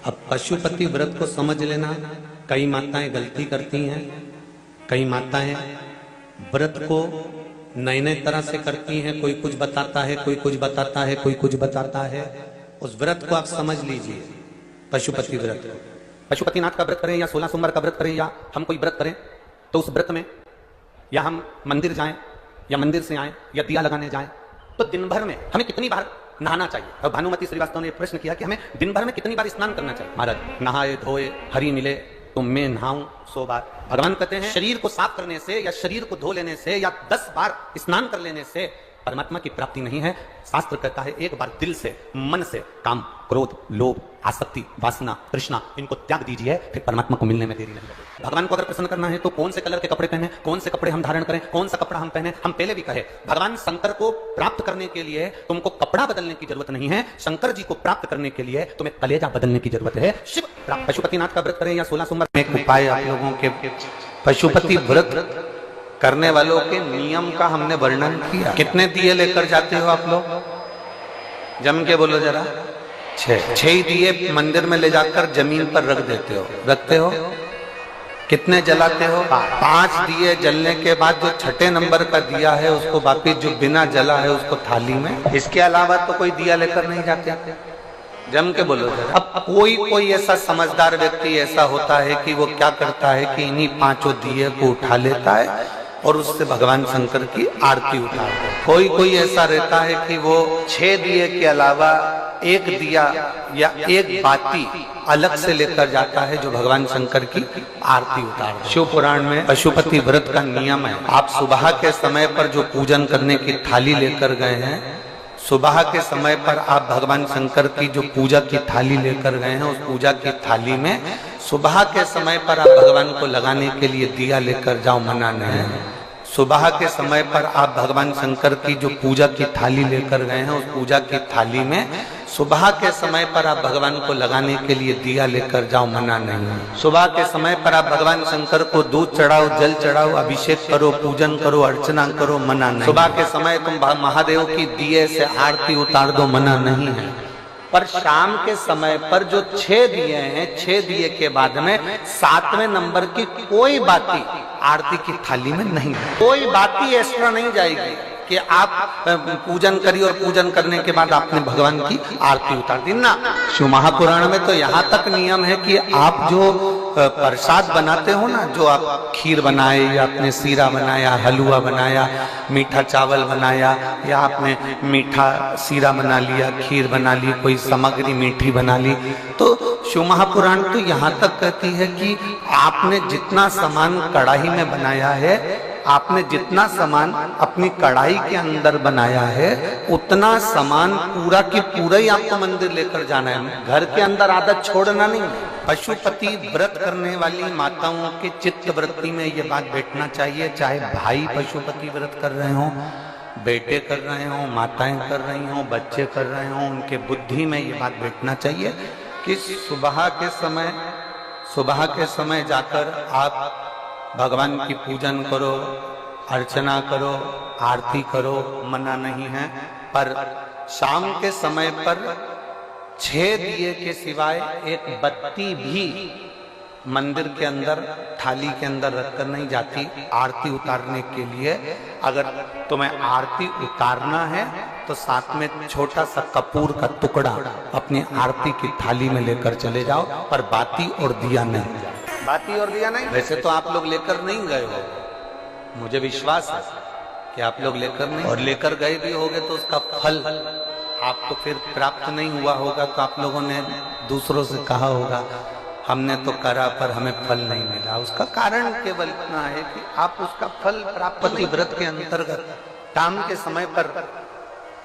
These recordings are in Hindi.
अब पशुपति व्रत को समझ लेना। कई माताएं गलती करती हैं, कई माताएं व्रत को नए नए तरह से करती हैं। कोई कुछ बताता है, कोई कुछ बताता है, कोई कुछ बताता है। उस व्रत को आप समझ लीजिए, पशुपति व्रत को। पशुपतिनाथ का व्रत करें या 16 सोमवार का व्रत करें या हम कोई व्रत करें, तो उस व्रत में या हम मंदिर जाएं या मंदिर से आएं या दिया लगाने जाएं, तो दिन भर में हमें कितनी बार नहाना चाहिए। और भानुमति श्रीवास्तव ने प्रश्न किया कि हमें दिन भर में कितनी बार स्नान करना चाहिए। महाराज, नहाए धोए हरि मिले तो मैं नहाऊं 100 बार। भगवान कहते हैं शरीर को साफ करने से या शरीर को धो लेने से या 10 बार स्नान कर लेने से परमात्मा की प्राप्ति नहीं है। शास्त्र कहता है एक बार दिल से, मन से काम, क्रोध, लोभ, आसक्ति, वासना, तृष्णा, इनको त्याग दीजिए, फिर परमात्मा को मिलने में देरी नहीं लगेगी। भगवान को अगर प्रसन्न करना है तो कौन से कलर के कपड़े पहने, कौन से कपड़े हम धारण करें, कौन सा कपड़ा हम पहने। हम पहले भी कहे भगवान शंकर को प्राप्त करने के लिए तुमको कपड़ा बदलने की जरूरत नहीं है। शंकर जी को प्राप्त करने के लिए तुम्हें कलेजा बदलने की जरूरत है। शिव पशुपतिनाथ का व्रत करें या 16 सोमवार। एक उपाय आप लोगों के, पशुपति व्रत करने वालों के नियम का हमने वर्णन किया। कितने दिए लेकर जाते हो आप लोग? जम के बोलो जरा। 6 दिए मंदिर में ले जाकर जमीन पर रख देते हो, रखते हो। कितने जलाते हो? 5 दिए जलने के बाद जो 6ठे नंबर का दिया है उसको वापिस जो बिना जला है उसको थाली में। इसके अलावा तो कोई दिया लेकर नहीं जाते। जम के बोलो जरा। अब कोई ऐसा समझदार व्यक्ति ऐसा होता है कि वो क्या करता है कि इन्हीं 5 दिए को उठा लेता है और उससे भगवान शंकर की आरती उतारता है। कोई ऐसा रहता है कि वो 6 दिए के अलावा 1 दिया या 1 बाती अलग से लेकर जाता है जो भगवान शंकर की आरती उतारता है। शिव पुराण में पशुपति व्रत का नियम है, आप सुबह के समय पर जो पूजन करने की थाली लेकर गए हैं, सुबह के समय पर आप भगवान शंकर की जो पूजा की थाली लेकर गए हैं, उस पूजा की थाली में सुबह के समय पर आप भगवान को लगाने के लिए दिया लेकर जाओ, मना नहीं है। सुबह के समय पर आप भगवान शंकर की जो पूजा की थाली लेकर गए हैं, उस पूजा की थाली में सुबह के समय पर आप भगवान को लगाने के लिए दिया लेकर जाओ, मना नहीं है। सुबह के समय पर आप भगवान शंकर को दूध चढ़ाओ, जल चढ़ाओ, अभिषेक करो, पूजन करो, अर्चना करो, मना नहीं। सुबह के समय तुम महादेव की दिए से आरती उतार दो, मना नहीं है। पर शाम के समय पर जो 6 दिए हैं, 6 दिए के बाद में 7वें नंबर की कोई बाती आरती की थाली में नहीं, कोई बाती एक्स्ट्रा नहीं जाएगी कि आप पूजन करिए और पूजन करने के बाद आपने भगवान की आरती उतार दी ना। शिव महापुराण में तो यहाँ तक नियम है कि आप जो प्रसाद बनाते हो ना, जो आप खीर बनाए या आपने सीरा बनाया, हलवा बनाया, मीठा चावल बनाया या आपने मीठा सीरा बना लिया, खीर बना ली, कोई सामग्री मीठी बना ली, तो शिव महापुराण तो यहाँ तक कहती है कि आपने जितना सामान कढ़ाई में बनाया है, आपने जितना सामान अपनी कढ़ाई के अंदर बनाया है, उतना सामान पूरा की पूरा ही आपको मंदिर लेकर जाना है। घर के अंदर आदत छोड़ना नहीं। पशुपति व्रत करने वाली माताओं के चित्त वृत्ति में ये बात बैठना चाहिए, चाहे भाई पशुपति व्रत कर रहे हो, बेटे कर रहे हो, माताएं कर रही हो, बच्चे कर रहे हो, उनके बुद्धि में ये बात बैठना चाहिए कि सुबह के समय जाकर आप भगवान की पूजन करो, अर्चना करो, आरती करो, मना नहीं है। पर शाम के समय पर 6 दिए के सिवाय 1 बत्ती भी मंदिर के अंदर थाली के अंदर रखकर नहीं जाती आरती उतारने के लिए। अगर तुम्हें आरती उतारना है तो साथ में छोटा सा कपूर का टुकड़ा अपनी आरती की थाली में लेकर चले जाओ, पर बाती और दिया नहीं। बाती और दिया नहीं। वैसे तो आप लोग लेकर नहीं गए हो, मुझे विश्वास है कि आप लोग लेकर नहीं, और लेकर गए भी होगे तो उसका फल आपको फिर प्राप्त नहीं हुआ होगा। तो आप लोगों ने दूसरों से कहा होगा हमने तो करा पर हमें फल नहीं मिला। उसका कारण केवल इतना है कि आप उसका फल पशुपति व्रत के अंतर्गत शाम के समय पर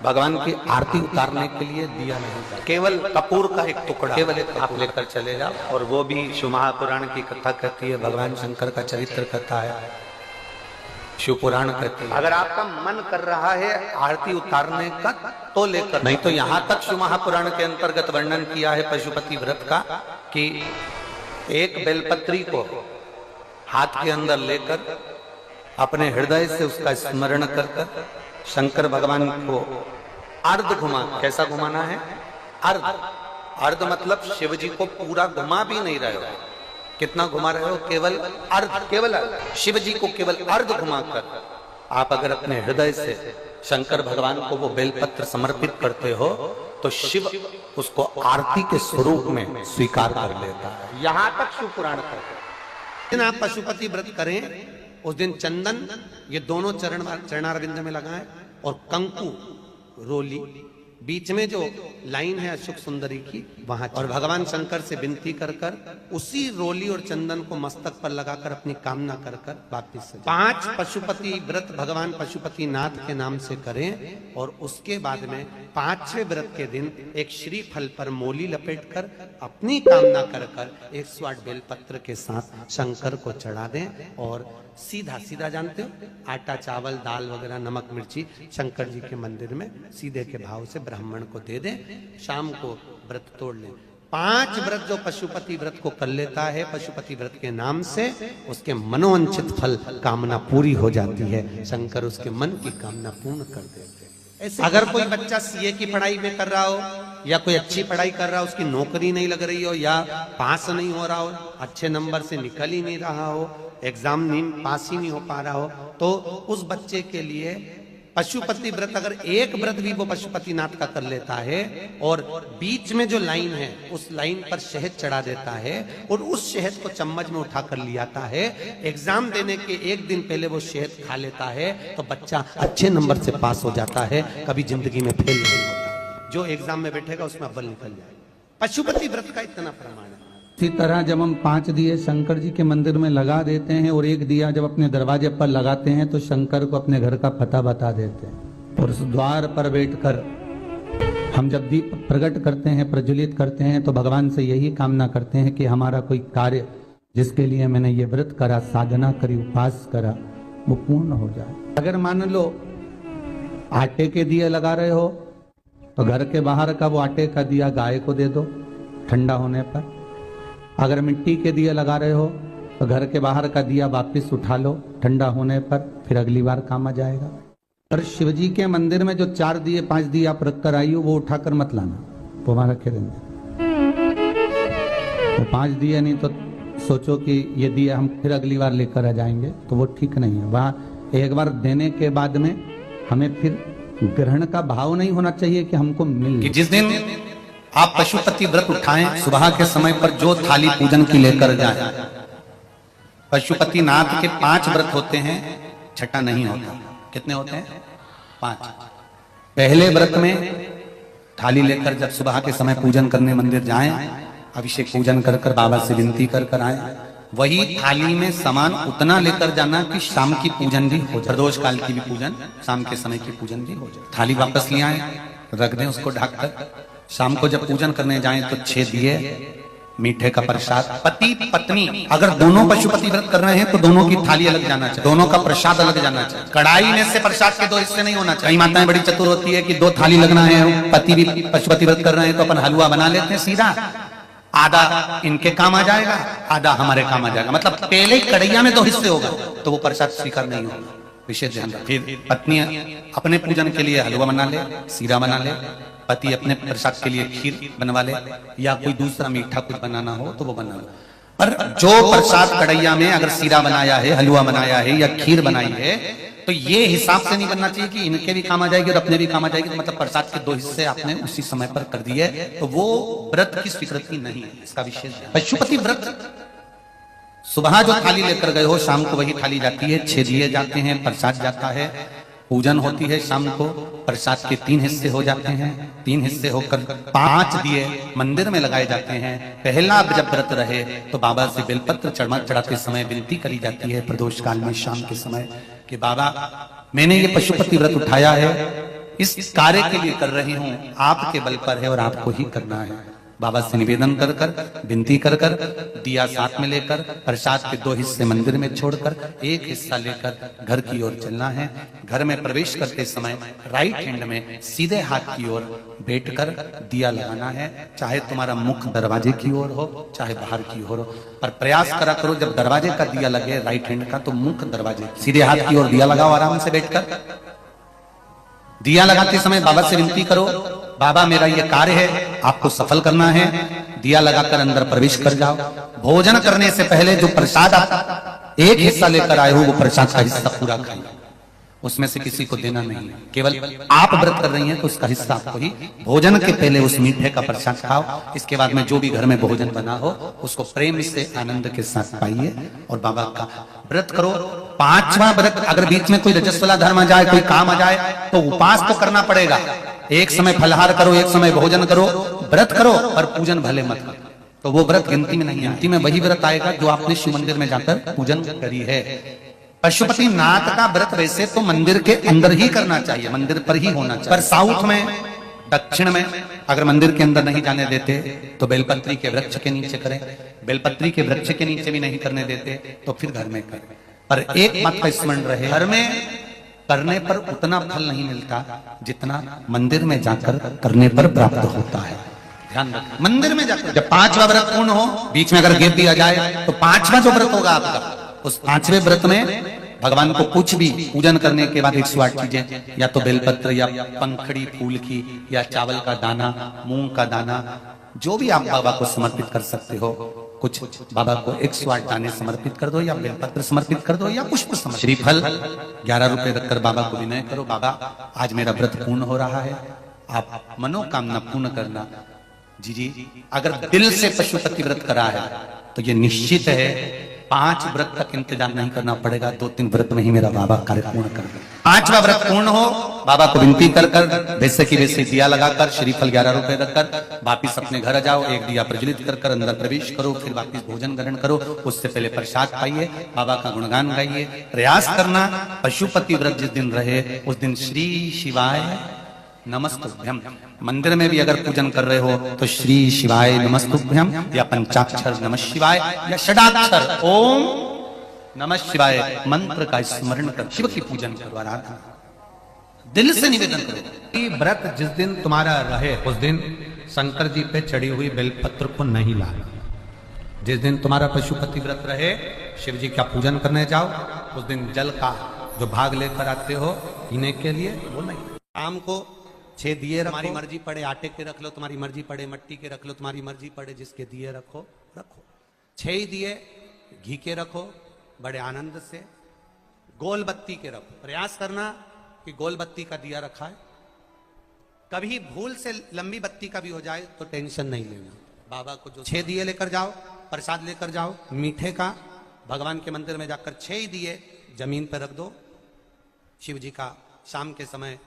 भगवान की आरती उतारने के लिए दिया नहीं, केवल कपूर का एक टुकड़ा केवल एक आप लेकर चले जाओ। और वो भी शिव महापुराण की कथा कहती है, भगवान शंकर का चरित्र कथा है, शिव पुराण कहती है। अगर आपका मन कर रहा है आरती उतारने का तो लेकर, नहीं तो यहाँ तक शिव महापुराण के अंतर्गत वर्णन किया है पशुपति व्रत का कि एक बेलपत्री को हाथ के अंदर लेकर अपने हृदय से उसका स्मरण कर शंकर भगवान को अर्ध घुमा, कैसा घुमाना है? अर्ध, अर्ध मतलब शिव जी को पूरा घुमा भी नहीं रहे हो। कितना घुमा रहे हो? केवल अर्ध, केवल शिव जी को केवल अर्ध घुमाकर आप अगर अपने हृदय से शंकर भगवान को वो बेलपत्र समर्पित करते हो तो शिव उसको आरती के स्वरूप में स्वीकार कर लेता है। यहां तक शिव पुराण कहते हैं। दिन आप पशुपति व्रत करें, उस दिन चंदन ये दोनों चरणारविंद में लगाएं और कंकु रोली बीच में जो लाइन है अशोक सुंदरी की वहां, और भगवान शंकर से विनती कर कर उसी रोली और चंदन को मस्तक पर लगाकर अपनी कामना कर कर वापिस 5 पशुपति व्रत भगवान पशुपति नाथ के नाम से करें। और उसके बाद में 5वें व्रत के दिन एक श्री फल पर मोली लपेटकर अपनी कामना कर कर 108 बेलपत्र के साथ शंकर को चढ़ा दें। और सीधा सीधा जानते हो, आटा चावल दाल वगैरह नमक मिर्ची शंकर जी के मंदिर में सीधे के भाव से ब्राह्मण को दे दें। शाम को व्रत तोड़ लें। 5 व्रत जो पशुपति व्रत को कर लेता है पशुपति व्रत के नाम से, उसके मनोवांछित फल कामना पूरी हो जाती है। शंकर उसके मन की कामना पूर्ण कर देते हैं। ऐसे अगर कोई बच्चा सीए की पढ़ाई में कर रहा हो या कोई अच्छी पढ़ाई कर रहा हो, उसकी नौकरी नहीं लग रही हो या पास नहीं हो रहा हो, अच्छे नंबर से निकल ही नहीं रहा हो, एग्जाम नहीं पास ही नहीं हो पा रहा हो, तो उस बच्चे के लिए पशुपति व्रत अगर एक व्रत भी वो पशुपति नाथ का कर लेता है और बीच में जो लाइन है उस लाइन पर शहद चढ़ा देता है और उस शहद को चम्मच में उठाकर ले आता है, एग्जाम देने के एक दिन पहले वो शहद खा लेता है तो बच्चा अच्छे नंबर से पास हो जाता है, कभी जिंदगी में फेल नहीं होता। जो एग्जाम में बैठेगा उसमें अव्वल निकल जाएगा। पशुपति व्रत का इतना प्रमाण है। इसी तरह जब हम 5 दिए शंकर जी के मंदिर में लगा देते हैं और एक दिया जब अपने दरवाजे पर लगाते हैं तो शंकर को अपने घर का पता बता देते हैं। और उस द्वार पर बैठकर हम जब दीप प्रकट करते हैं, प्रज्वलित करते हैं, तो भगवान से यही कामना करते हैं कि हमारा कोई कार्य जिसके लिए मैंने ये व्रत करा, साधना करी, उपास करा, वो पूर्ण हो जाए। अगर मान लो आटे के दिए लगा रहे हो तो घर के बाहर का वो आटे का दिया गाय को दे दो ठंडा होने पर। अगर मिट्टी के दिए लगा रहे हो तो घर के बाहर का दिया वापस उठा लो ठंडा होने पर, फिर अगली बार काम आ जाएगा। और शिवजी के मंदिर में जो 4 दिए 5 दिए आप रख कर आई हो वो उठाकर मत लाना, वो वहां रखे देंगे। तो 5 दिए नहीं तो सोचो कि ये दिया हम फिर अगली बार लेकर आ जाएंगे, तो वो ठीक नहीं है। वहां एक बार देने के बाद में हमें फिर ग्रहण का भाव नहीं होना चाहिए कि हमको मिल। जिस दिन आप पशुपति व्रत उठाएं सुबह के समय पर जो थाली पूजन की लेकर जाए, पशुपति नाथ के 5 व्रत होते हैं, छठा नहीं होता। कितने होते हैं? 5। पहले व्रत में थाली लेकर जब सुबह के समय पूजन करने मंदिर जाएं, अभिषेक पूजन कर कर बाबा से विनती कर कर आए, वही थाली में सामान उतना लेकर जाना कि शाम की पूजन भी हो जाए, प्रदोष काल की भी पूजन, शाम के समय की पूजन भी हो जाए। थाली वापस ले आए, रख दें उसको ढककर। शाम को जब पूजन करने जाएं तो 6 दिए, मीठे का प्रसाद। पति पत्नी अगर दोनों पशुपति व्रत कर रहे हैं तो दोनों की थाली अलग जाना चाहिए, दोनों का प्रसाद अलग जाना चाहिए। कढ़ाई में से प्रसाद के 2 हिस्से नहीं होना चाहिए। माताएं बड़ी चतुर होती है कि 2 थाली लगना है, पति भी पशुपति व्रत कर रहे हैं तो अपन हलवा बना लेते हैं सीधा, आधा इनके काम आ जाएगा, आधा हमारे काम आ जाएगा। मतलब पहले ही कढ़ैया में 2 हिस्से होगा तो वो प्रसाद स्वीकार नहीं होगा। विशेष ध्यान रखें। फिर पत्नी अपने पूजन के लिए हलवा बना ले, सीरा बना ले, पति अपने प्रसाद के लिए खीर बनवा ले, या कोई दूसरा मीठा कुछ बनाना हो तो वो बना ले। पर जो प्रसाद कढ़ैया में अगर सीरा बनाया है, हलवा बनाया है या खीर बनाई है तो ये हिसाब से नहीं बनना चाहिए कि इनके भी काम आ जाएगी और अपने भी काम आ जाएगी। तो मतलब प्रसाद के 2 हिस्से आपने उसी समय पर कर दिए तो वो व्रत की स्वीकृति नहीं है। इसका विशेष पशुपति व्रत सुबह जो थाली लेकर गए हो शाम को वही थाली जाती है, 6 दिए जाते हैं, प्रसाद जाता है, पूजन होती है शाम को, प्रसाद के 3 हिस्से हो जाते हैं, 3 हिस्से होकर 5 दिए मंदिर में लगाए जाते हैं। पहला जब व्रत रहे तो बाबा से बेलपत्र चढ़ाते समय विनती करी जाती है प्रदोष काल में शाम के समय कि बाबा मैंने ये पशुपति व्रत उठाया है, इस कार्य के लिए कर रही हूँ, आपके बल पर है और आपको ही करना है। बाबा से निवेदन कर कर विनती कर कर दिया साथ में लेकर प्रसाद के 2 हिस्से मंदिर में छोड़कर 1 हिस्सा लेकर घर की ओर चलना है। घर में प्रवेश करते समय राइट हैंड में सीधे हाथ की ओर बैठकर दिया लगाना है, चाहे तुम्हारा मुख दरवाजे की ओर हो चाहे बाहर की ओर हो, पर प्रयास करा करो जब दरवाजे का दिया लगे राइट हैंड का तो मुख दरवाजे, सीधे हाथ की ओर दिया लगाओ आराम से बैठकर। दिया लगाते समय बाबा से विनती करो बाबा मेरा ये कार्य है, आपको सफल करना है, दिया लगाकर अंदर प्रवेश कर जाओ। भोजन करने से पहले जो प्रसाद आप एक हिस्सा लेकर आए हो, वो प्रसाद का हिस्सा पूरा खाइए, उसमें से किसी को देना नहीं है। केवल आप व्रत कर रही हैं तो उसका हिस्सा आपको ही। भोजन के पहले उस मीठे का प्रसाद खाओ, इसके बाद में जो भी घर में भोजन बना हो उसको प्रेम से आनंद के साथ पाइए और बाबा का व्रत करो। पांचवा व्रत, अगर बीच में कोई रजस्वला धर्म आ जाए, कोई काम आ जाए, तो उपास तो करना पड़ेगा। एक समय फलहार करो, एक समय भोजन करो, व्रत करो, और पूजन भले मत करो, तो वो व्रत गिनती में नहीं आती। में वही व्रत आएगा जो आपने शिव मंदिर में जाकर पूजन करी है। पशुपति नाथ का व्रत वैसे तो मंदिर के अंदर ही करना चाहिए, मंदिर पर ही होना चाहिए, पर साउथ में, दक्षिण में अगर मंदिर के अंदर नहीं जाने देते तो बेलपत्री के वृक्ष के नीचे करें। बेलपत्री के वृक्ष के नीचे भी नहीं करने देते तो फिर घर में करें। पर एक बात का स्मरण रहे, घर में करने पर उतना फल नहीं मिलता जितना मंदिर में जाकर करने पर प्राप्त होता है। ध्यान रखें, मंदिर में जाकर जब पांचवा व्रत पूर्ण हो, बीच में अगर गेप दिया जाए तो पांचवा जो व्रत होगा आपका, उस पांचवें व्रत में भगवान को कुछ भी पूजन करने के बाद 108 चीजें, या तो बेलपत्र या पंखड़ी फूल की या चावल का दाना, मूंग का दाना, जो भी आप बाबा को समर्पित कर सकते हो, कुछ बाबा को 108 दाने समर्पित कर दो, या बेलपत्र समर्पित कर दो, या पुष्प समर्पित। श्रीफल 11 रुपए रखकर बाबा को विनय करो, बाबा आज मेरा व्रत पूर्ण हो रहा है, आप मनोकामना पूर्ण करना। जी, अगर दिल से पशुपति व्रत करा है तो ये निश्चित है 5 व्रत तक इंतजार नहीं करना पड़ेगा, 2-3 व्रत में ही मेरा बाबा कार्य पूर्ण कर दे। 5वां व्रत पूर्ण हो, बाबा को विनती कर कर वैसे की वैसे दिया लगाकर, श्रीफल 11 रुपए रखकर वापिस अपने घर जाओ, एक दिया प्रज्वलित कर कर अंदर प्रवेश करो, फिर वापिस भोजन ग्रहण करो। उससे पहले प्रसाद पाइए, बाबा का गुणगान गाइए। प्रयास करना पशुपति व्रत जिस दिन रहे उस दिन श्री शिवाय नमस्तुभ्यम, मंदिर में भी अगर पूजन कर रहे हो तो श्री शिवाय नमस्तुभ्यम, या पंचाक्षर नमः शिवाय, या षडाक्षर ओम नमः शिवाय मंत्र का स्मरण कर शिव की पूजन करो, आराधना दिल से निवेदन करो। व्रत जिस दिन तुम्हारा रहे उस दिन शंकर जी पे चढ़ी हुई बेलपत्र को नहीं लाना। जिस दिन तुम्हारा पशुपति व्रत रहे, शिव जी का पूजन करने जाओ, उस दिन जल का जो भाग लेकर आते हो पीने के लिए, वो नहीं। शाम को 6 दिए, तुम्हारी मर्जी पड़े आटे के रख लो, तुम्हारी मर्जी पड़े मट्टी के रख लो, तुम्हारी मर्जी पड़े जिसके दिए रखो। 6 ही दिए घी के रखो, बड़े आनंद से। गोल बत्ती के रखो, प्रयास करना कि गोल बत्ती का दिया रखा है। कभी भूल से लंबी बत्ती का भी हो जाए तो टेंशन नहीं लेना। बाबा को जो 6 दिए लेकर जाओ, प्रसाद लेकर जाओ मीठे का, भगवान के मंदिर में जाकर 6 ही दिए जमीन पर रख दो। शिव जी का शाम के समय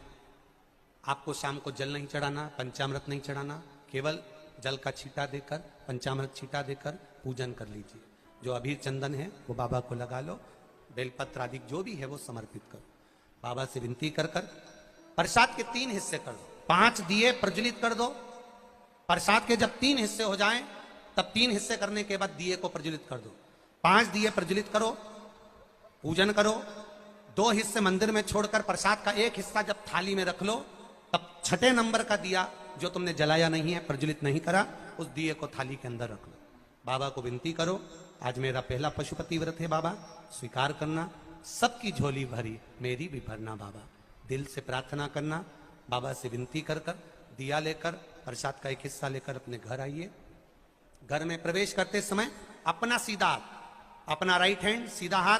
आपको शाम को जल नहीं चढ़ाना, पंचामृत नहीं चढ़ाना, केवल जल का छींटा देकर, पंचामृत छींटा देकर पूजन कर लीजिए। जो अभी चंदन है वो बाबा को लगा लो, बेलपत्र आदि जो भी है वो समर्पित करो। बाबा से विनती कर कर प्रसाद के 3 हिस्से कर दो, 5 दिए प्रज्वलित कर दो। प्रसाद के जब 3 हिस्से हो जाएं तब 3 हिस्से करने के बाद दिए को प्रज्वलित कर दो। 5 दिए प्रज्वलित करो, पूजन करो। 2 हिस्से मंदिर में छोड़कर प्रसाद का 1 हिस्सा जब थाली में रख लो, तब 6ठे नंबर का दिया जो तुमने जलाया नहीं है, प्रज्वलित नहीं करा, उस दिए को थाली के अंदर रख लो। बाबा को विनती करो, आज मेरा पहला पशुपति व्रत है बाबा, स्वीकार करना, सबकी झोली भरी मेरी भी भरना। बाबा दिल से प्रार्थना करना, बाबा से विनती कर कर दिया लेकर प्रसाद का 1 हिस्सा लेकर अपने घर आइए। घर में प्रवेश करते समय अपना सीधा हाथ, अपना राइट हैंड सीधा हाथ,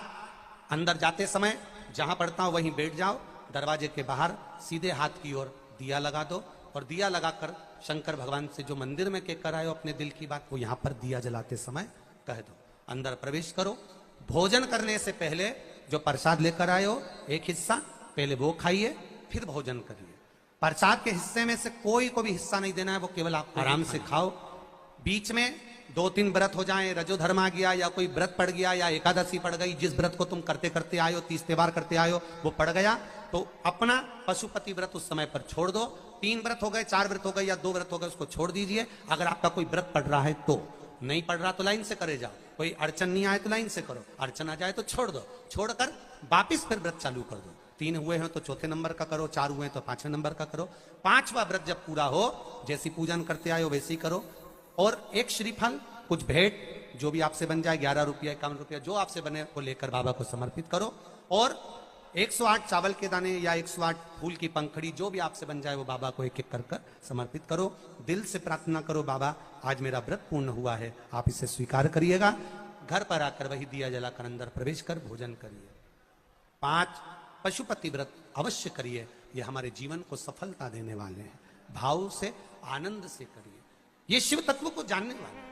अंदर जाते समय जहां पड़ता हो वहीं बैठ जाओ। दरवाजे के बाहर सीधे हाथ की ओर दिया लगा दो, और दिया लगाकर शंकर भगवान से जो मंदिर में कहकर आए हो अपने दिल की बात, वो यहां पर दिया जलाते समय कह दो। अंदर प्रवेश करो। भोजन करने से पहले जो प्रसाद लेकर आए हो 1 हिस्सा पहले वो खाइए, फिर भोजन करिए। प्रसाद के हिस्से में से कोई को भी हिस्सा नहीं देना है, वो केवल आप आराम से खाओ। बीच में 2-3 व्रत हो जाएं, रजोधर्म आ गया या कोई व्रत पड़ गया या एकादशी पड़ गई, जिस व्रत को तुम करते करते आए हो, 30 त्योहार करते आए हो, वो पड़ गया, तो अपना पशुपति व्रत उस समय पर छोड़ दो। 3 व्रत हो गए, 4 व्रत हो गए या 2 व्रत हो गए, उसको छोड़ दीजिए। अगर आपका कोई व्रत पड़ रहा है तो, नहीं पड़ रहा तो लाइन से करे जाओ। कोई अड़चन नहीं आए तो लाइन से करो, अड़चन आ जाए तो छोड़ दो। छोड़कर वापिस फिर व्रत चालू कर दो। 3 हुए हैं तो 4थे नंबर का करो, 4 हुए हैं तो 5वें नंबर का करो। 5वां व्रत जब पूरा हो, जैसी पूजन करते आए हो वैसी करो। और 1 श्रीफल, कुछ भेंट जो भी आपसे बन जाए, 11 रुपया 51 रुपया जो आपसे बने वो लेकर बाबा को समर्पित करो। और 108 चावल के दाने या 108 फूल की पंखड़ी जो भी आपसे बन जाए वो बाबा को एक एक कर समर्पित करो। दिल से प्रार्थना करो, बाबा आज मेरा व्रत पूर्ण हुआ है, आप इसे स्वीकार करिएगा। घर पर आकर वही दिया जलाकर अंदर प्रवेश कर भोजन करिए। 5 पशुपति व्रत अवश्य करिए, ये हमारे जीवन को सफलता देने वाले हैं। भाव से आनंद से करिए, ये शिव तत्व को जानने वाले हैं।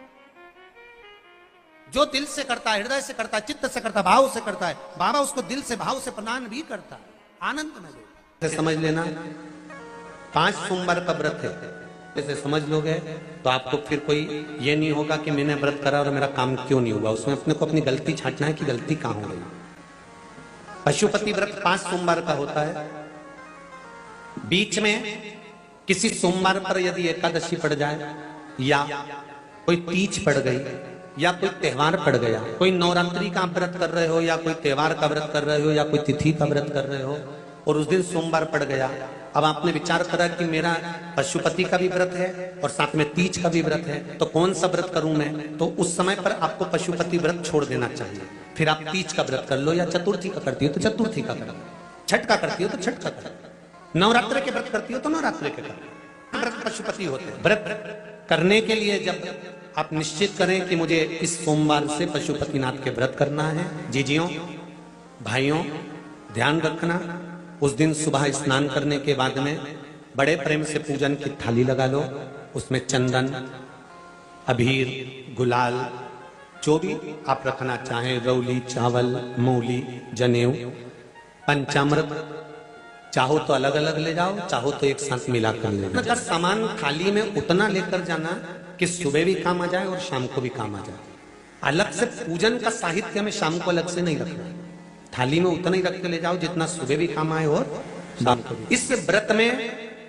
जो दिल से करता है, हृदय से करता है, चित्त से करता है, भाव से करता है, बाबा उसको दिल से भाव से प्रदान भी करता है, आनंद में दे। समझ लेना 5 सोमवार का व्रत है, इसे समझ लोगे तो आपको फिर कोई ये नहीं होगा कि मैंने व्रत करा और मेरा काम क्यों नहीं हुआ। उसमें अपने को अपनी गलती छांटना है कि गलती कहां हो गई। पशुपति व्रत 5 सोमवार का होता है। बीच में किसी सोमवार पर यदि एकादशी पड़ जाए या कोई तीज पड़ गई या कोई त्योहार पड़ गया, कोई नवरात्रि का व्रत कर रहे हो या कोई त्योहार का व्रत कर रहे हो या कोई तिथि का व्रत कर रहे हो और उस दिन सोमवार पड़ गया, अब आपने विचार करा कि मेरा पशुपति का भी व्रत है और साथ में तीज का भी व्रत है, तो कौन सा व्रत करूं मैं? तो उस समय पर आपको पशुपति व्रत छोड़ देना चाहिए। फिर आप तीज का व्रत कर लो, या चतुर्थी का करती हो तो चतुर्थी का करो, छठ का करती हो तो छठ का करो, नवरात्र के व्रत करती हो तो नवरात्र के करो। व्रत पशुपति होते हैं। व्रत करने के लिए जब आप निश्चित करें कि मुझे इस सोमवार से पशुपतिनाथ के व्रत करना है, जीजियों भाइयों ध्यान रखना, उस दिन सुबह स्नान करने के बाद में बड़े प्रेम से पूजन की थाली लगा लो, उसमें चंदन, अबीर, गुलाल, जो भी आप रखना चाहें, रौली, चावल, मूली, जनेऊ, पंचामृत, चाहो तो अलग अलग ले जाओ, चाहो तो एक साथ मिलाकर ले जाओ। अगर सामान थाली में उतना लेकर जाना कि सुबह भी काम आ जाए और शाम को भी काम आ जाए। अलग से पूजन का साहित्य हमें शाम को अलग से नहीं रखना, थाली में उतना ही रख के ले जाओ जितना सुबह भी काम आए और शाम को भी। इस व्रत में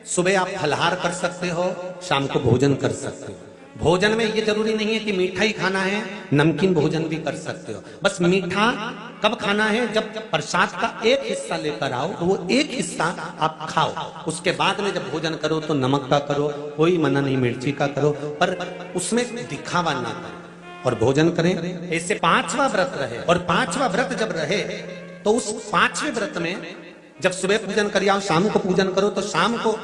सुबह आप फलहार कर सकते हो, शाम को भोजन कर सकते हो। भोजन में ये जरूरी नहीं है कि मीठा ही खाना है, नमकीन भोजन भी कर सकते हो। बस मीठा कब खाना है? जब प्रसाद का एक हिस्सा लेकर आओ तो वो एक हिस्सा आप खाओ, उसके बाद में जब भोजन करो तो नमक का करो, कोई मना नहीं मिर्ची का करो, पर उसमें दिखावा ना करो और भोजन करें। ऐसे 5वां व्रत रहे, और 5वां व्रत जब रहे तो उस 5वें व्रत में जब सुबह पूजन कर आओ, शाम को पूजन करो, तो शाम को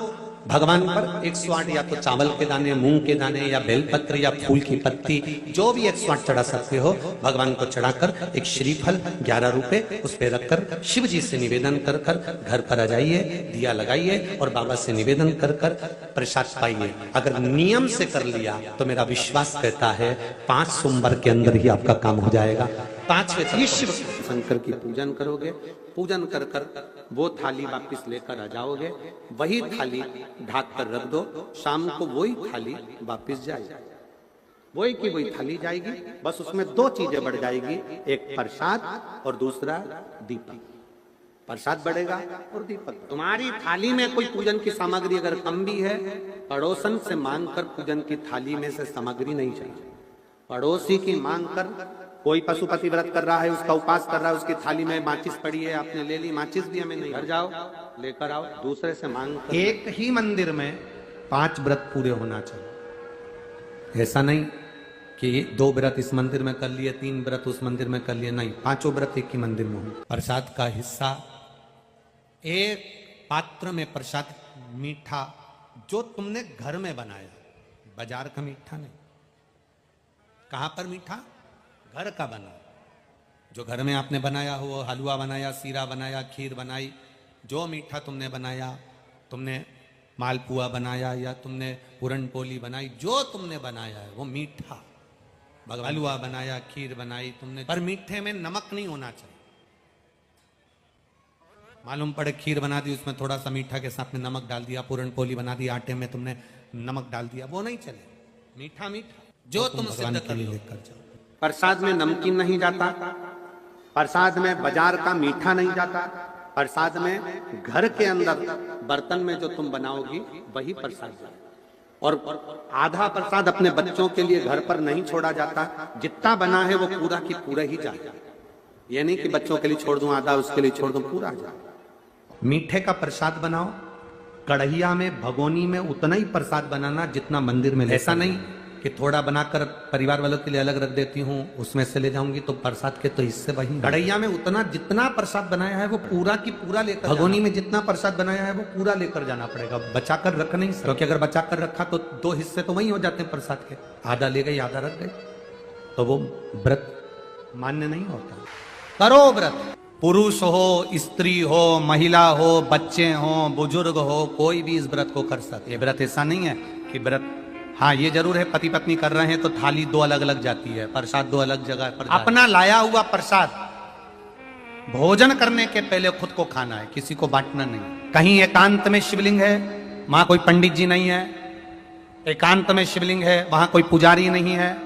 भगवान पर 108 या तो चावल के दाने, मूंग के दाने या बेलपत्र या फूल की पत्ती, जो भी 108 चढ़ा सकते हो भगवान को चढ़ाकर एक श्रीफल 11 रुपए उस पर रखकर शिव जी से निवेदन कर कर घर पर आ जाइए, दिया लगाइए और बाबा से निवेदन कर कर प्रसाद पाइए। अगर नियम से कर लिया तो मेरा विश्वास कहता है 5 सोमवार के अंदर ही आपका काम हो जाएगा। 5वें शिव शंकर की पूजन करोगे, पूजन कर कर वो थाली वापिस लेकर आ जाओगे, वही थाली ढाक कर रख दो, शाम को वही थाली वापिस जाएगी, वही की वही थाली जाएगी। बस उसमें 2 चीजें बढ़ जाएगी, एक प्रसाद और दूसरा दीपक। प्रसाद बढ़ेगा और दीपक। तुम्हारी थाली में कोई पूजन की सामग्री अगर कम भी है, पड़ोसन से मांग कर पूजन की थाली में से सामग्री नहीं चाहिए। पड़ोसी की मांग कर, कोई पशुपति व्रत कर रहा है, उसका उपास कर रहा है, उसकी थाली में माचिस पड़ी है, आपने ले ली, माचिस भी हमें नहीं, घर जाओ लेकर आओ, दूसरे से मांग कर। एक ही मंदिर में 5 व्रत पूरे होना चाहिए। ऐसा नहीं कि 2 व्रत इस मंदिर में कर लिए, 3 व्रत उस मंदिर में कर लिए, नहीं, 5 व्रत एक ही मंदिर में हो। प्रसाद का हिस्सा एक पात्र में, प्रसाद मीठा जो तुमने घर में बनाया, बाजार का मीठा नहीं। कहां पर मीठा? घर का बना, जो घर में आपने बनाया हो, हलवा बनाया, सीरा बनाया, खीर बनाई, जो मीठा तुमने बनाया, तुमने मालपुआ बनाया या तुमने पूरन पोली बनाई, जो तुमने बनाया है वो मीठा। हलवा बनाया, खीर बनाई तुमने, पर मीठे में नमक नहीं होना चाहिए। मालूम पड़े खीर बना दी, उसमें थोड़ा सा मीठा के साथ में नमक डाल दिया, पूरन पोली बना दी, आटे में तुमने नमक डाल दिया, वो नहीं चले। मीठा मीठा जो तुम सिद्ध कर लेकर जाओ। प्रसाद में नमकीन नहीं जाता, प्रसाद में बाजार का मीठा नहीं जाता, प्रसाद में घर के अंदर बर्तन में जो तुम बनाओगी वही प्रसाद जाता। और आधा प्रसाद अपने बच्चों के लिए घर पर नहीं छोड़ा जाता, जितना बना है वो पूरा की पूरा ही जाएगा। ये नहीं कि बच्चों के लिए छोड़ दूं आधा, उसके लिए छोड़ दूं पूरा जाए। मीठे का प्रसाद बनाओ, कढ़ैया में, भगोनी में उतना ही प्रसाद बनाना जितना मंदिर में। ऐसा नहीं कि थोड़ा बनाकर परिवार वालों के लिए अलग रख देती हूँ, उसमें से ले जाऊंगी तो प्रसाद के तो हिस्से वहीं। गड़ैया में उतना जितना प्रसाद बनाया है वो पूरा की पूरा लेकर, भगोनी में जितना प्रसाद बनाया है वो पूरा लेकर जाना पड़ेगा, बचा कर रख नहीं सकते, क्योंकि अगर बचा कर रखा तो 2 हिस्से तो वहीं हो जाते हैं प्रसाद के, आधा ले गई आधा रख गई, तो वो व्रत मान्य नहीं होता। करो व्रत, पुरुष हो, स्त्री हो, महिला हो, बच्चे हो, बुजुर्ग हो, कोई भी इस व्रत को कर सकते। ये व्रत ऐसा नहीं है कि व्रत, हाँ ये जरूर है पति पत्नी कर रहे हैं तो थाली 2 अलग अलग जाती है, प्रसाद 2 अलग जगह पर, अपना लाया हुआ प्रसाद भोजन करने के पहले खुद को खाना है, किसी को बांटना नहीं। कहीं एकांत में शिवलिंग है, वहां कोई पंडित जी नहीं है, एकांत में शिवलिंग है, वहां कोई पुजारी नहीं है,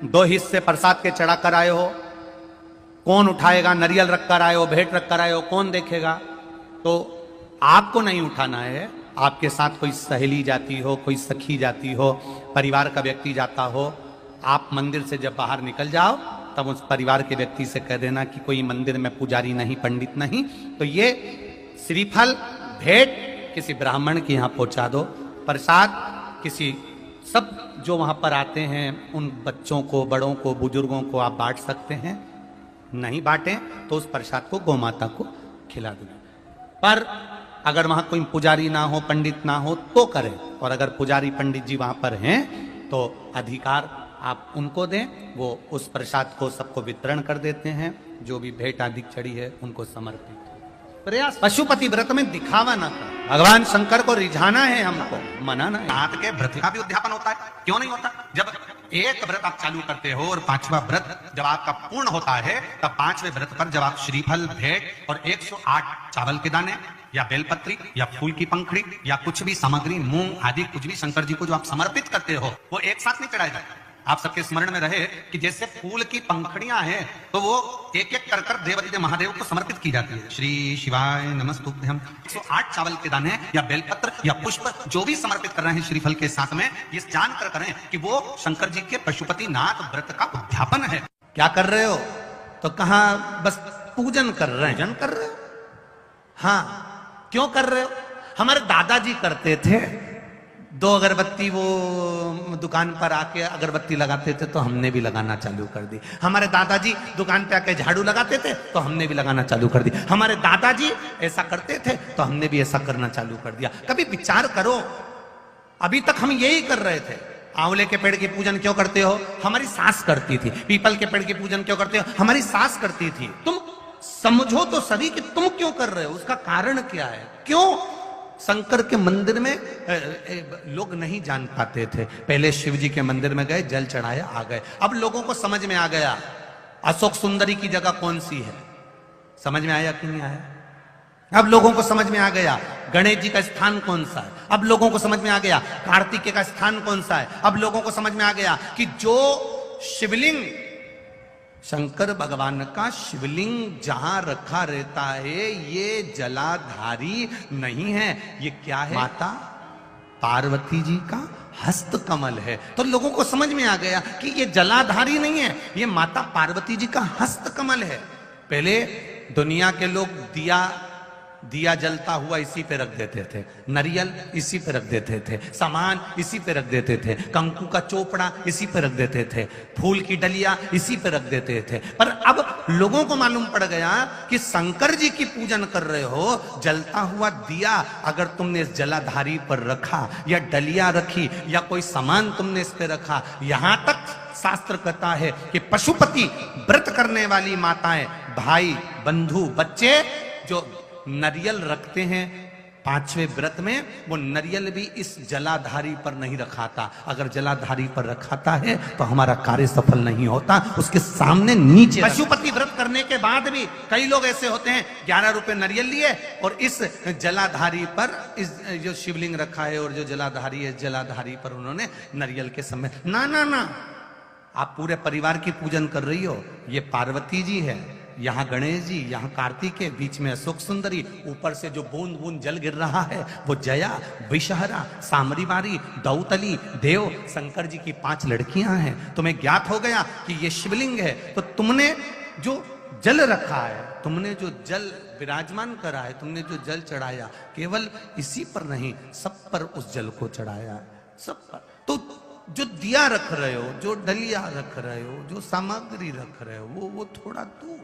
2 हिस्से प्रसाद के चढ़ा कर आए हो, कौन उठाएगा? नरियल रख कर आए हो, भेंट रख कर आए हो, कौन देखेगा? तो आपको नहीं उठाना है, आपके साथ कोई सहेली जाती हो, कोई सखी जाती हो, परिवार का व्यक्ति जाता हो, आप मंदिर से जब बाहर निकल जाओ तब उस परिवार के व्यक्ति से कह देना कि कोई मंदिर में पुजारी नहीं, पंडित नहीं, तो ये श्रीफल भेंट किसी ब्राह्मण के यहाँ पहुंचा दो, प्रसाद किसी, सब जो वहां पर आते हैं उन बच्चों को, बड़ों को, बुजुर्गों को आप बांट सकते हैं, नहीं बांटे तो उस प्रसाद को गौमाता को खिला देना। पर अगर वहां कोई पुजारी ना हो, पंडित ना हो तो करें, और अगर पुजारी पंडित जी वहां पर हैं तो अधिकार आप उनको दें, वो उस प्रसाद को सबको वितरण कर देते हैं, जो भी भेंट आदि चढ़ी है उनको समर्पित। प्रयास पशुपति व्रत में दिखावा ना कर, भगवान शंकर को रिझाना है, हमको मनाना है। हाथ के व्रत का भी उद्यापन होता है, क्यों नहीं होता? जब एक व्रत आप चालू करते हो और 5वां व्रत जब आपका पूर्ण होता है, तब 5वें व्रत पर जब आप श्रीफल, भेंट और 108 चावल के दाने या बेलपत्री या फूल की पंखड़ी या कुछ भी सामग्री, मूंग आदि कुछ भी शंकर जी को जो आप समर्पित करते हो, वो एक साथ नहीं चढ़ाया जाता। आप सबके स्मरण में रहे कि जैसे फूल की पंखड़ियां हैं तो वो एक एक कर कर देवादिदेव महादेव को समर्पित की जाती है। श्री शिवाय नमस्तुभ्यम। 108 चावल के दाने या बेलपत्र या पुष्प जो भी समर्पित कर रहे हैं श्रीफल के साथ में, ये जान कर करें कि वो शंकर जी के पशुपति नाथ व्रत का उद्यापन है। क्या कर रहे हो? तो कहा बस पूजन कर रहे हैं। पूजन कर रहे हो? हाँ, क्यों कर रहे हो? हमारे दादाजी करते थे, 2 अगरबत्ती वो दुकान पर आके अगरबत्ती लगाते थे तो हमने भी लगाना चालू कर दी। हमारे दादाजी दुकान पे आके झाड़ू लगाते थे तो हमने भी लगाना चालू कर दी। हमारे दादाजी ऐसा करते थे तो हमने भी ऐसा करना चालू कर दिया। कभी विचार करो, अभी तक हम यही कर रहे थे। आंवले के पेड़ की पूजन क्यों करते हो? हमारी सास करती थी। पीपल के पेड़ की पूजन क्यों करते हो? हमारी सास करती थी। तुम समझो तो सभी कि तुम क्यों कर रहे हो, उसका कारण क्या है? क्यों शंकर के मंदिर में लोग नहीं जान पाते थे? पहले शिव जी के मंदिर में गए, जल चढ़ाया, आ गए। अब लोगों को समझ में आ गया अशोक सुंदरी की जगह कौन सी है। समझ में आया कि नहीं आया? अब लोगों को समझ में आ गया गणेश जी का स्थान कौन सा है। अब लोगों को समझ में आ गया कार्तिकेय का स्थान कौन सा है। अब लोगों को समझ में आ गया कि जो शिवलिंग, शंकर भगवान का शिवलिंग जहां रखा रहता है ये जलाधारी नहीं है, ये क्या है? माता पार्वती जी का हस्त कमल है। तो लोगों को समझ में आ गया कि ये जलाधारी नहीं है, ये माता पार्वती जी का हस्त कमल है। पहले दुनिया के लोग दिया जलता हुआ इसी पे रख देते थे, नरियल इसी पे रख देते थे, सामान इसी पे रख देते थे, कंकु का चोपड़ा इसी पे रख देते थे, फूल की डलिया इसी पे रख देते थे। पर अब लोगों को मालूम पड़ गया कि शंकर जी की पूजन कर रहे हो, जलता हुआ दिया अगर तुमने इस जलाधारी पर रखा या डलिया रखी या कोई सामान तुमने इस पे रखा, यहां तक शास्त्र कहता है कि पशुपति व्रत करने वाली माताएं, भाई, बंधु, बच्चे जो नरियल रखते हैं 5वें व्रत में, वो नरियल भी इस जलाधारी पर नहीं रखाता। अगर जलाधारी पर रखाता है तो हमारा कार्य सफल नहीं होता, उसके सामने नीचे। पशुपति व्रत करने के बाद भी कई लोग ऐसे होते हैं 11 रुपए नरियल लिए और इस जलाधारी पर इस जो शिवलिंग रखा है और जो जलाधारी है, जलाधारी पर उन्होंने नरियल के समय ना, आप पूरे परिवार की पूजन कर रही हो। ये पार्वती जी है, यहाँ गणेश जी, यहाँ कार्तिकेय, बीच में अशोक सुंदरी, ऊपर से जो बूंद बूंद जल गिर रहा है वो जया, विषहरा, सामरीवारी, दौतली, देव, शंकर जी की 5 लड़कियां हैं। तुम्हें ज्ञात हो गया कि ये शिवलिंग है, तो तुमने जो जल रखा है, तुमने जो जल विराजमान करा है, तुमने जो जल चढ़ाया, केवल इसी पर नहीं सब पर उस जल को चढ़ाया, सब पर। तो जो दिया रख रहे हो, जो डलिया रख रहे हो, जो सामग्री रख रहे हो, वो थोड़ा दूर,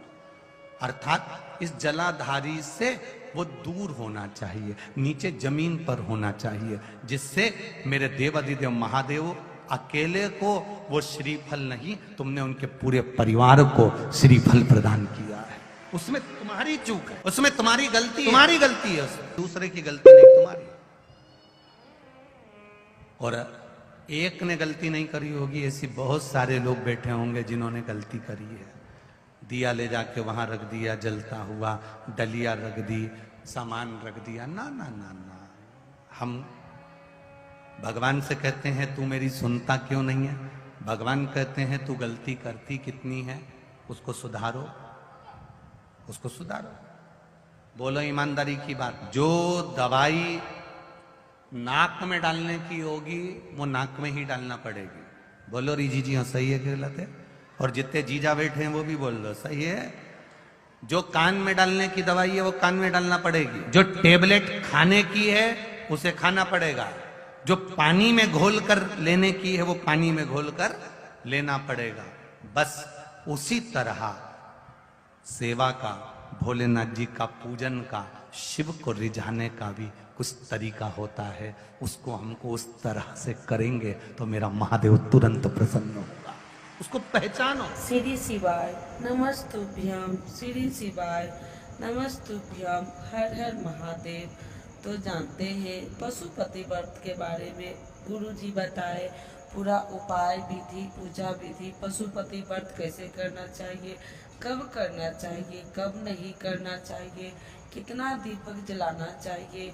अर्थात इस जलाधारी से वो दूर होना चाहिए, नीचे जमीन पर होना चाहिए, जिससे मेरे देवाधिदेव महादेव अकेले को वो श्रीफल नहीं, तुमने उनके पूरे परिवार को श्रीफल प्रदान किया है। उसमें तुम्हारी चूक है, उसमें तुम्हारी गलती है, उसमें दूसरे की गलती नहीं, तुम्हारी। और एक ने गलती नहीं करी होगी, ऐसी बहुत सारे लोग बैठे होंगे जिन्होंने गलती करी है। दिया ले जाके वहां रख दिया जलता हुआ, डलिया रख दी, सामान रख दिया, ना ना ना ना। हम भगवान से कहते हैं तू मेरी सुनता क्यों नहीं है? भगवान कहते हैं तू गलती करती कितनी है, उसको सुधारो, उसको सुधारो। बोलो ईमानदारी की बात, जो दवाई नाक में डालने की होगी वो नाक में ही डालना पड़ेगी। बोलो रीजी जी, हाँ सही है कि गलत है? और जितने जीजा बैठे हैं वो भी बोल दो सही है। जो कान में डालने की दवाई है वो कान में डालना पड़ेगी, जो टेबलेट खाने की है उसे खाना पड़ेगा, जो पानी में घोल कर लेने की है वो पानी में घोल कर लेना पड़ेगा। बस उसी तरह सेवा का, भोलेनाथ जी का पूजन का, शिव को रिझाने का भी कुछ तरीका होता है। उसको हमको उस तरह से करेंगे तो मेरा महादेव तुरंत प्रसन्न होगा। उसको पहचानो। श्री शिवाय नमस्तुभ्यम, श्री शिवाय नमस्तुभ्यम, हर हर महादेव। तो जानते हैं पशुपति व्रत के बारे में गुरु जी बताए पूरा उपाय विधि, पूजा विधि, पशुपति व्रत कैसे करना चाहिए, कब करना चाहिए, कब नहीं करना चाहिए, कितना दीपक जलाना चाहिए,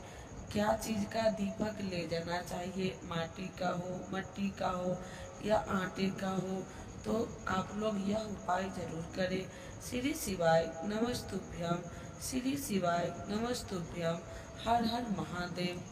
क्या चीज का दीपक ले जाना चाहिए, माटी का हो, मट्टी का हो या आटे का हो। तो आप लोग यह उपाय जरूर करें। श्री शिवाय नमस्तुभ्यम, श्री शिवाय नमस्तुभ्यम, हर हर महादेव।